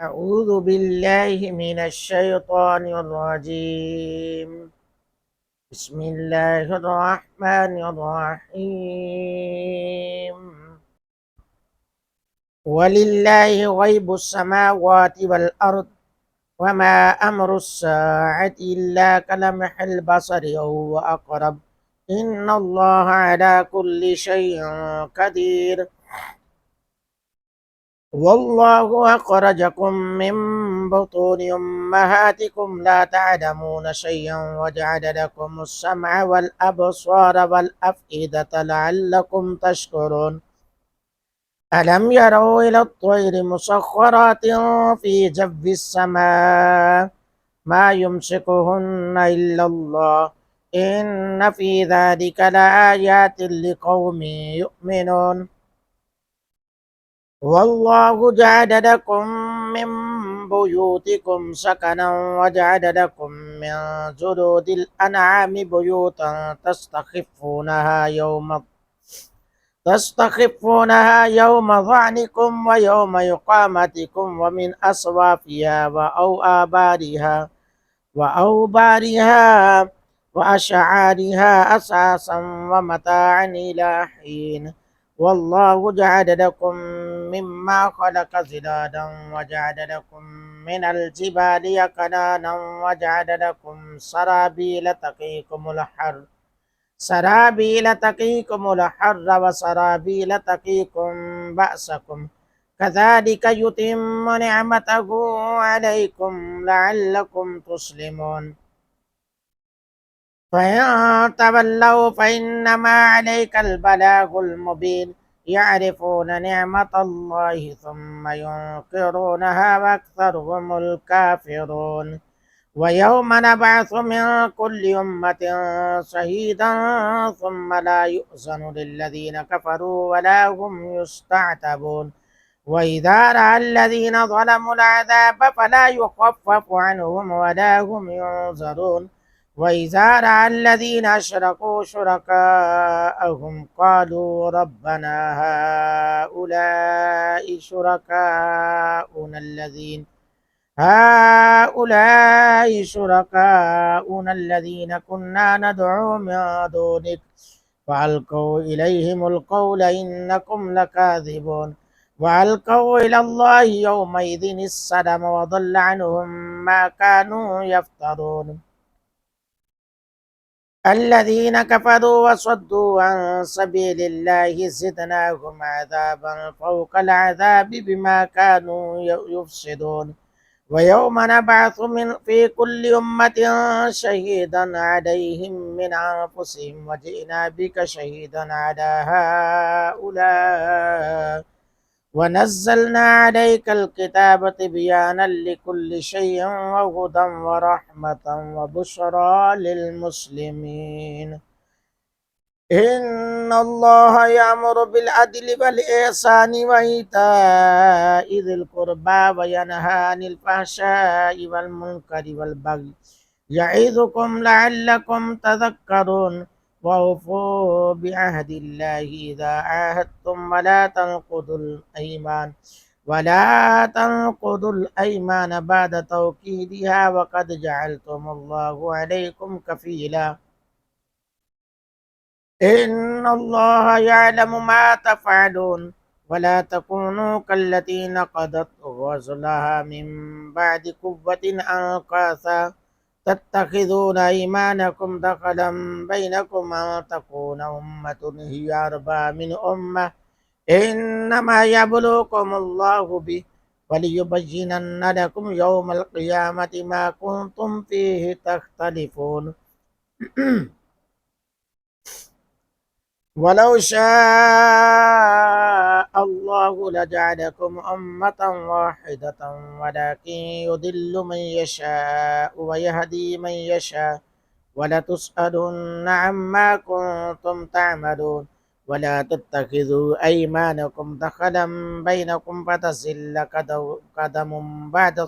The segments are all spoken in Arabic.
أعوذ بالله من الشيطان الرجيم. بسم الله الرحمن الرحيم. ولله غيب السماوات والأرض وما أمر الساعة إلا كلمح البصر أو أقرب إن الله على كل شيء قدير. والله أخرجكم من بطون أمهاتكم لا تعلمون شيئا وجعل لكم السمع والأبصار والأفئدة لعلكم تشكرون. ألم يروا إلى الطير مسخرات في جو السماء ما يمسكهن إلا الله إن في ذلك لآيات لقوم يؤمنون. والله جعل لكم من بيوتكم سكنا وجعل لكم من جلود الأنعام بيوتا تستخفونها يوم ظعنكم ويوم إقامتكم ومن أصوافها وأوبارها وأشعارها أساسا ومتاعا إلى حين. والله جعل لكم مما خلق زلالا وجعل لكم من الجبال أكنانا وجعل لكم سرابيل تقيكم الحر وسرابيل تقيكم بأسكم كذلك يتم نعمته عليكم لعلكم تسلمون. فإن تولوا فإنما عليك البلاغ المبين. يعرفون نعمة الله ثم ينكرونها وأكثرهم الكافرون. ويوم نبعث من كل أمة شهيدا ثم لا يؤذن للذين كفروا ولا هم يستعتبون. وإذا رأى الذين ظلموا العذاب فلا يخفف عنهم ولا هم ينظرون. وإذا رأى الذين أشركوا شركاءهم قالوا ربنا هؤلاء شركاؤنا الذين كنا ندعو من دونك فألقوا إليهم القول إنكم لكاذبون. وألقوا إلى الله يومئذ السلم وضل عنهم ما كانوا يفترون. الذين كفروا وصدوا عن سبيل الله زدناهم عذابا فوق العذاب بما كانوا يفسدون. ويوم نبعث في كل أمة شهيدا عليهم من أنفسهم وجئنا بك شهيدا على هؤلاء ونزلنا عليك الكتاب تبيانا لكل شيء وهدى ورحمة وبشرى للمسلمين. إن الله يأمر بالعدل والإحسان وإيتاء ذي القربى وينهى عن الفحشاء والمنكر والبغي يعظكم لعلكم تذكرون. وأوفوا بعهد الله إذا عاهدتم ولا تنقضوا الأيمان بعد توكيدها وقد جعلتم الله عليكم كفيلا. إن الله يعلم ما تفعلون. ولا تكونوا كالتي نقضت غزلها من بعد قوة أنكاثا تتخذون أيمانكم دخلا بينكم أن تكون أمة هي أربى من أمة إنما يبلوكم الله به وليبينن لكم يوم القيامة ما كنتم فيه تختلفون. ولو شاء الله لجعلكم أمة واحدة ولكن يضل من يشاء ويهدي من يشاء ولتسألن عما كنتم تعملون. ولا تتخذوا أيمانكم دخلا بينكم فتزل قدم بعد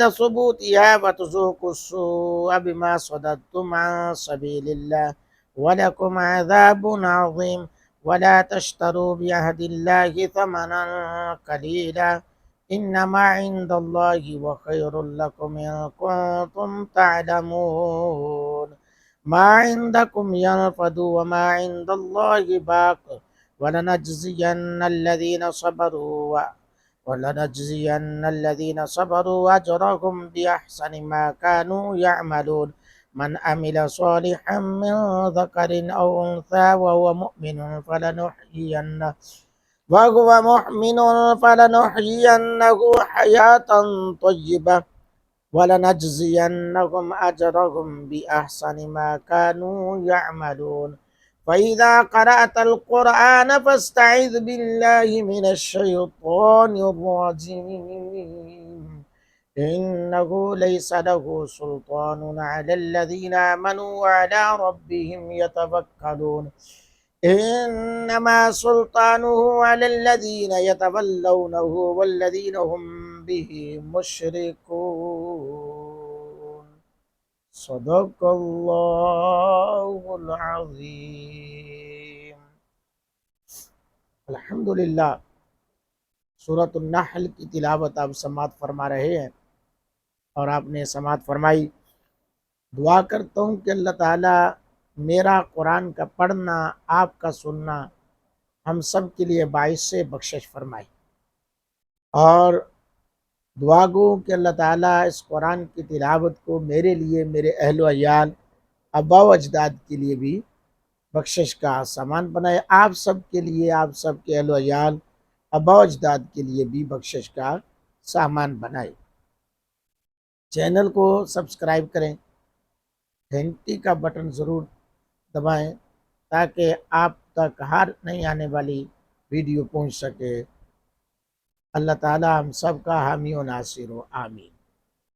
ثبوتها وتذوقوا السوء بما صددتم عن سبيل الله ولكم عذاب عظيم. ولا تشتروا بعهد الله ثمنا قليلا إنما عند الله وخير لكم إن كنتم تعلمون ما عندكم ينفد وما عند الله باق ولنجزين الذين صبروا أجرهم بأحسن ما كانوا يعملون من عمل صالحا من ذكر أو أنثى وهو مؤمن فلنحيينه حياة طيبة ولنجزينهم أجرهم بأحسن ما كانوا يعملون فإذا قرأت القرآن فاستعذ بالله من الشيطان الرجيم إنه ليس له سلطان على الذين آمنوا وعلى ربهم يتوكلون إنما سلطانه على الذين يتولونه والذين هم به مشركون صدق اللہ العظیم۔ الحمدللہ، سورۃ النحل کی تلاوت آپ سماعت فرما رہے ہیں، اور آپ نے سماعت فرمائی۔ دعا کرتا ہوں کہ اللہ تعالیٰ میرا قرآن کا پڑھنا، آپ کا سننا ہم سب کے لیے باعث بخشش فرمائے، اور دعا گو کہ اللہ تعالیٰ اس قرآن کی تلاوت کو میرے لیے، میرے اہل و عیال، آباء و اجداد کے لیے بھی بخشش کا سامان بنائے، آپ سب کے لیے، آپ سب کے اہل و عیال، آباء و اجداد کے لیے بھی بخشش کا سامان بنائے۔ چینل کو سبسکرائب کریں، گھنٹی کا بٹن ضرور دبائیں تاکہ آپ تک ہر نئی آنے والی ویڈیو پہنچ سکے۔ اللہ تعالی ہم سب کا حامی و ناصر ہو، آمین۔